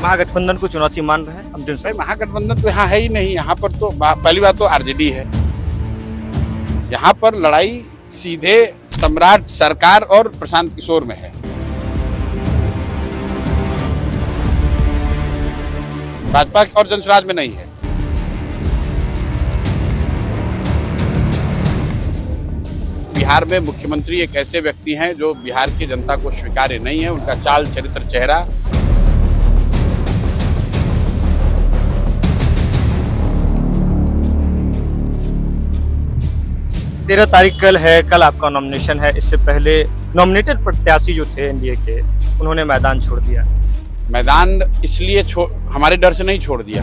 महागठबंधन को चुनौती मान रहे हैं अंतिम समय? महागठबंधन तो यहाँ है ही नहीं। यहाँ पर तो पहली बात तो आरजेडी है। यहाँ पर लड़ाई सीधे सम्राट सरकार और प्रशांत किशोर में है। भाजपा और जनसुराज में नहीं है। बिहार में मुख्यमंत्री एक ऐसे व्यक्ति हैं जो बिहार की जनता को स्वीकार्य नहीं है। उनका चाल चरित्र चेहरा 13 तारीख कल है, कल आपका नॉमिनेशन है। इससे पहले नॉमिनेटेड प्रत्याशी जो थे एनडीए के, उन्होंने मैदान छोड़ दिया। मैदान इसलिए हमारे डर से नहीं छोड़ दिया।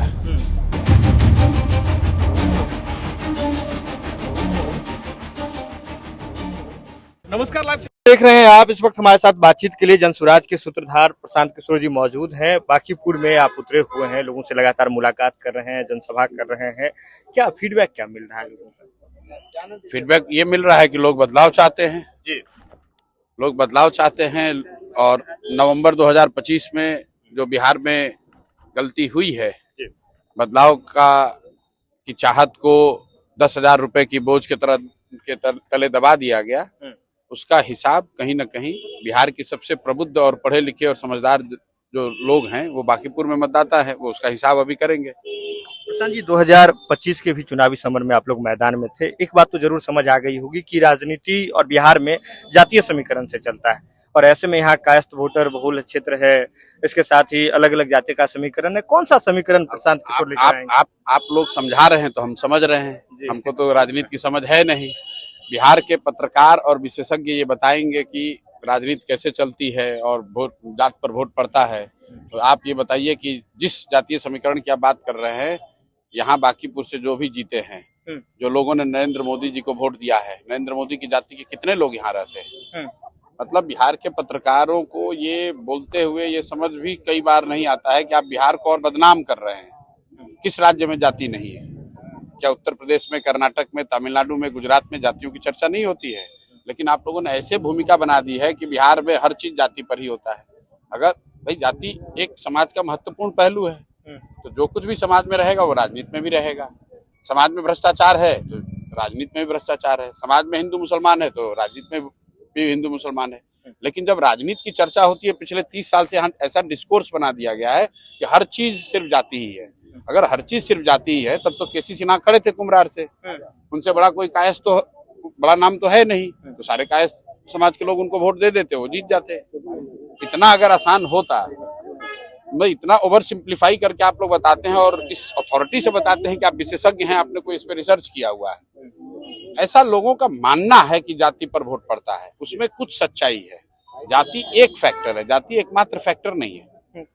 नमस्कार, लाइव देख रहे हैं आप। इस वक्त हमारे साथ बातचीत के लिए जनसुराज के सूत्रधार प्रशांत किशोर जी मौजूद हैं। बांकीपुर में आप उतरे हुए हैं, लोगों से लगातार मुलाकात कर रहे हैं, जनसभा कर रहे हैं। क्या फीडबैक क्या मिल रहा है लोगों का? फीडबैक ये मिल रहा है कि लोग बदलाव चाहते हैं जी। लोग बदलाव चाहते हैं और नवंबर 2025 में जो बिहार में गलती हुई है, बदलाव की चाहत को 10,000 रुपए की बोझ के तले दबा दिया गया, उसका हिसाब कहीं न कहीं बिहार की सबसे प्रबुद्ध और पढ़े लिखे और समझदार जो लोग हैं, वो बांकीपुर में मतदाता है, वो उसका हिसाब अभी करेंगे। प्रशांत जी, 2025 के भी चुनावी समर में आप लोग मैदान में थे। एक बात तो जरूर समझ आ गई होगी कि राजनीति और बिहार में जातीय समीकरण से चलता है, और ऐसे में यहाँ कायस्थ वोटर बहुल क्षेत्र है, इसके साथ ही अलग अलग जाति का समीकरण है। कौन सा समीकरण प्रशांत किशोर लेकर आएंगे? आप लोग समझा रहे हैं तो हम समझ रहे हैं, हमको तो राजनीति की समझ है नहीं। बिहार के पत्रकार और विशेषज्ञ ये बताएंगे कि राजनीति कैसे चलती है और जात पर वोट पड़ता है। तो आप ये बताइए कि जिस जातीय समीकरण की आप बात कर रहे हैं, यहाँ बांकीपुर से जो भी जीते हैं, जो लोगों ने नरेंद्र मोदी जी को वोट दिया है, नरेंद्र मोदी की जाति के कितने लोग यहाँ रहते हैं? मतलब बिहार के पत्रकारों को ये बोलते हुए ये समझ भी कई बार नहीं आता है कि आप बिहार को और बदनाम कर रहे हैं। किस राज्य में जाति नहीं है? क्या उत्तर प्रदेश में, कर्नाटक में, तमिलनाडु में, गुजरात में जातियों की चर्चा नहीं होती है? लेकिन आप लोगों ने ऐसे भूमिका बना दी है कि बिहार में हर चीज जाति पर ही होता है। अगर भाई जाति एक समाज का महत्वपूर्ण पहलू है, तो जो कुछ भी समाज में रहेगा वो राजनीति में भी रहेगा। समाज में भ्रष्टाचार है तो राजनीति में भी भ्रष्टाचार है। समाज में हिंदू मुसलमान है तो राजनीति में भी हिंदू मुसलमान है। लेकिन जब राजनीति की चर्चा होती है, पिछले 30 साल से यहाँ ऐसा डिस्कोर्स बना दिया गया है कि हर चीज सिर्फ जाति ही है। अगर हर चीज सिर्फ जाति ही है, तब तो केसी सिन्हा खड़े थे कुम्हरार से, उनसे बड़ा कोई कायस्थ तो बड़ा नाम तो है नहीं, तो सारे कायस्थ समाज के लोग उनको वोट दे देते, वो जीत जाते। इतना अगर आसान होता, मैं इतना ओवर सिंप्लीफाई करके आप लोग बताते हैं और इस अथॉरिटी से बताते हैं कि आप विशेषज्ञ हैं, आपने कोई इस पे रिसर्च किया हुआ है। ऐसा लोगों का मानना है कि जाति पर वोट पड़ता है, उसमें कुछ सच्चाई है। जाति एक फैक्टर है, जाति एकमात्र फैक्टर नहीं है।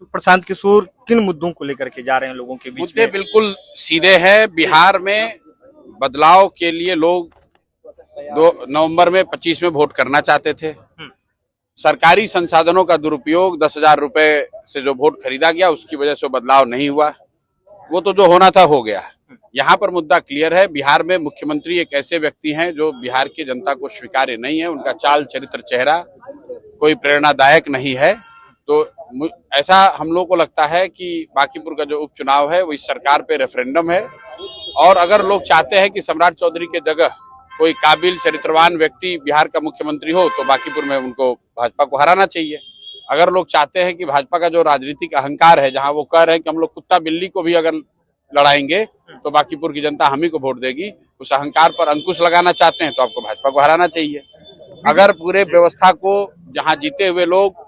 प्रशांत किशोर किन मुद्दों को लेकर के जा रहे हैं लोगों के बीच? मुद्दे बिल्कुल सीधे हैं। बिहार में बदलाव के लिए लोग 2 नवंबर में 25 में वोट करना चाहते थे। सरकारी संसाधनों का दुरुपयोग, 10,000 रुपए से जो वोट खरीदा गया, उसकी वजह से बदलाव नहीं हुआ। वो तो जो होना था हो गया। यहाँ पर मुद्दा क्लियर है। बिहार में मुख्यमंत्री एक ऐसे व्यक्ति हैं जो बिहार की जनता को स्वीकार्य नहीं है। उनका चाल चरित्र चेहरा कोई प्रेरणादायक नहीं है। तो ऐसा हम लोग को लगता है कि बांकीपुर का जो उपचुनाव है वो इस सरकार पे रेफरेंडम है, और अगर लोग चाहते हैं कि सम्राट चौधरी के जगह कोई काबिल चरित्रवान व्यक्ति बिहार का मुख्यमंत्री हो, तो बांकीपुर में उनको भाजपा को हराना चाहिए। अगर लोग चाहते हैं कि भाजपा का जो राजनीतिक अहंकार है, जहां वो कह रहे हैं कि हम लोग कुत्ता बिल्ली को भी अगर लड़ाएंगे तो बांकीपुर की जनता हम ही को वोट देगी, उस अहंकार पर अंकुश लगाना चाहते हैं, तो आपको भाजपा को हराना चाहिए। अगर पूरे व्यवस्था को जहाँ जीते हुए लोग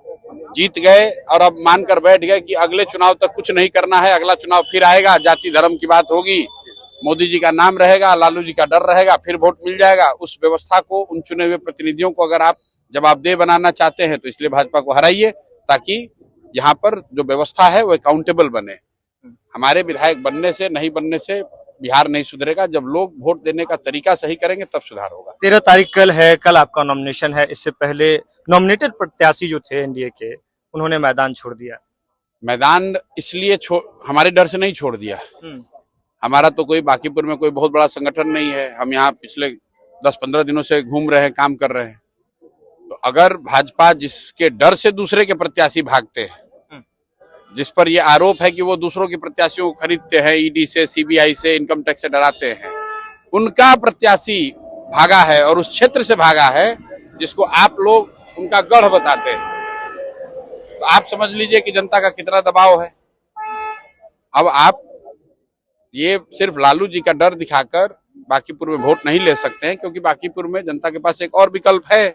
जीत गए और अब मानकर बैठ गए कि अगले चुनाव तक कुछ नहीं करना है, अगला चुनाव फिर आएगा, जाति धर्म की बात होगी, मोदी जी का नाम रहेगा, लालू जी का डर रहेगा, फिर वोट मिल जाएगा, उस व्यवस्था को, उन चुने हुए प्रतिनिधियों को अगर आप जवाबदेह बनाना चाहते हैं, तो इसलिए भाजपा को हराइए, ताकि यहाँ पर जो व्यवस्था है वो अकाउंटेबल बने। हमारे विधायक बनने से, नहीं बनने से बिहार नहीं सुधरेगा। जब लोग वोट देने का तरीका सही करेंगे तब सुधार होगा। 13 तारीख कल है, कल आपका नॉमिनेशन है। इससे पहले नॉमिनेटेड प्रत्याशी जो थे एनडीए के, उन्होंने मैदान छोड़ दिया। मैदान इसलिए हमारे डर से नहीं छोड़ दिया। हमारा तो कोई बांकीपुर में कोई बहुत बड़ा संगठन नहीं है। हम यहाँ पिछले 10-15 दिनों से घूम रहे हैं, काम कर रहे हैं। तो अगर भाजपा जिसके डर से दूसरे के प्रत्याशी भागते हैं, जिस पर ये आरोप है कि वो दूसरों के प्रत्याशियों को खरीदते हैं, ईडी से, सीबीआई से, इनकम टैक्स से डराते हैं, उनका प्रत्याशी भागा है और उस क्षेत्र से भागा है जिसको आप लोग उनका गढ़ बताते हैं। तो आप समझ लीजिए कि जनता का कितना दबाव है। अब आप ये सिर्फ लालू जी का डर दिखाकर बांकीपुर में वोट नहीं ले सकते हैं, क्योंकि बांकीपुर में जनता के पास एक और विकल्प है,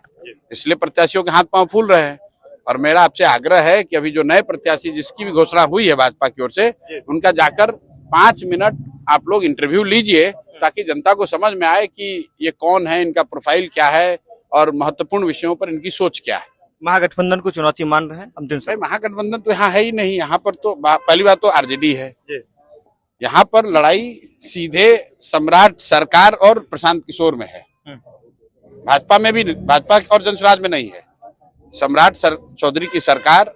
इसलिए प्रत्याशियों के हाथ पांव फूल रहे हैं। और मेरा आपसे आग्रह है कि अभी जो नए प्रत्याशी जिसकी भी घोषणा हुई है भाजपा की ओर से, उनका जाकर 5 मिनट आप लोग इंटरव्यू लीजिए, ताकि जनता को समझ में आए कि ये कौन है, इनका प्रोफाइल क्या है और महत्वपूर्ण विषयों पर इनकी सोच क्या है। महागठबंधन को चुनौती मान रहे हैं अंतिम भाई महागठबंधन तो यहाँ है ही नहीं। यहाँ पर तो पहली बात तो आरजेडी है, यहाँ पर लड़ाई सीधे सम्राट सरकार और प्रशांत किशोर में है। भाजपा में भी, भाजपा और जनसुराज में नहीं है। सम्राट चौधरी की सरकार,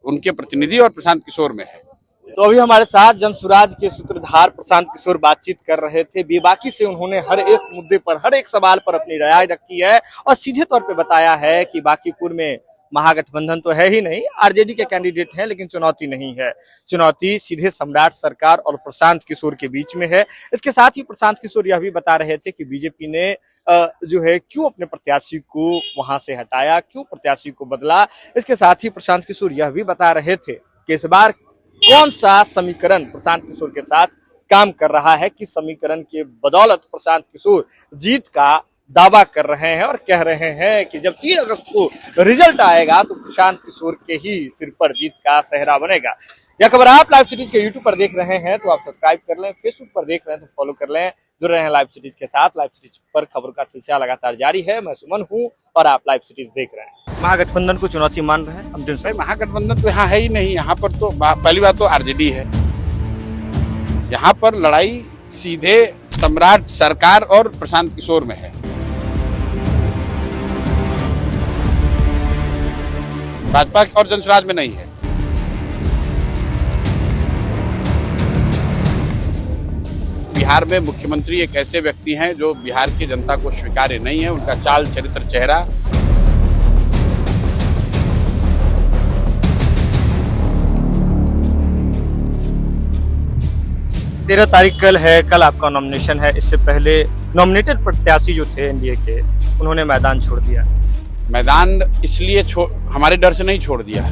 उनके प्रतिनिधि और प्रशांत किशोर में है। तो अभी हमारे साथ जनसुराज के सूत्रधार प्रशांत किशोर बातचीत कर रहे थे। बेबाकी से उन्होंने हर एक मुद्दे पर, हर एक सवाल पर अपनी राय रखी है और सीधे तौर पे बताया है कि बांकीपुर में महागठबंधन तो है ही नहीं, आरजेडी के कैंडिडेट हैं, लेकिन चुनौती नहीं है। चुनौती सीधे सम्राट सरकार और प्रशांत किशोर के बीच में है। इसके साथ ही प्रशांत किशोर यह भी बता रहे थे कि बीजेपी ने जो है क्यों अपने प्रत्याशी को वहां से हटाया, क्यों प्रत्याशी को बदला। इसके साथ ही प्रशांत किशोर यह भी बता रहे थे कि इस बार कौन सा समीकरण प्रशांत किशोर के साथ काम कर रहा है, किस समीकरण के बदौलत प्रशांत किशोर जीत का दावा कर रहे हैं और कह रहे हैं कि जब 3 अगस्त को रिजल्ट आएगा तो प्रशांत किशोर के ही सिर पर जीत का सेहरा बनेगा। यह खबर आप लाइव सिटीज के यूट्यूब पर देख रहे हैं तो आप सब्सक्राइब कर लें, फेसबुक पर देख रहे हैं तो फॉलो कर लें, जुड़ रहे हैं लाइव सिटीज के साथ। लाइव सिटीज पर खबर का सिलसिला लगातार जारी है। मैं सुमन हूं और आप लाइव सिटीज देख रहे हैं। महागठबंधन को चुनौती मान रहे हैं अंतिम भाई महागठबंधन तो यहाँ है ही नहीं। यहाँ पर तो पहली बात तो आरजेडी है, यहाँ पर लड़ाई सीधे सम्राट सरकार और प्रशांत किशोर में है। भाजपा और जनसुराज में नहीं है। बिहार में मुख्यमंत्री एक ऐसे व्यक्ति हैं जो बिहार की जनता को स्वीकार्य नहीं है। उनका चाल चरित्र चेहरा 13 तारीख कल है, कल आपका नॉमिनेशन है। इससे पहले नॉमिनेटेड प्रत्याशी जो थे एनडीए के, उन्होंने मैदान छोड़ दिया। मैदान इसलिए हमारे डर से नहीं छोड़ दिया,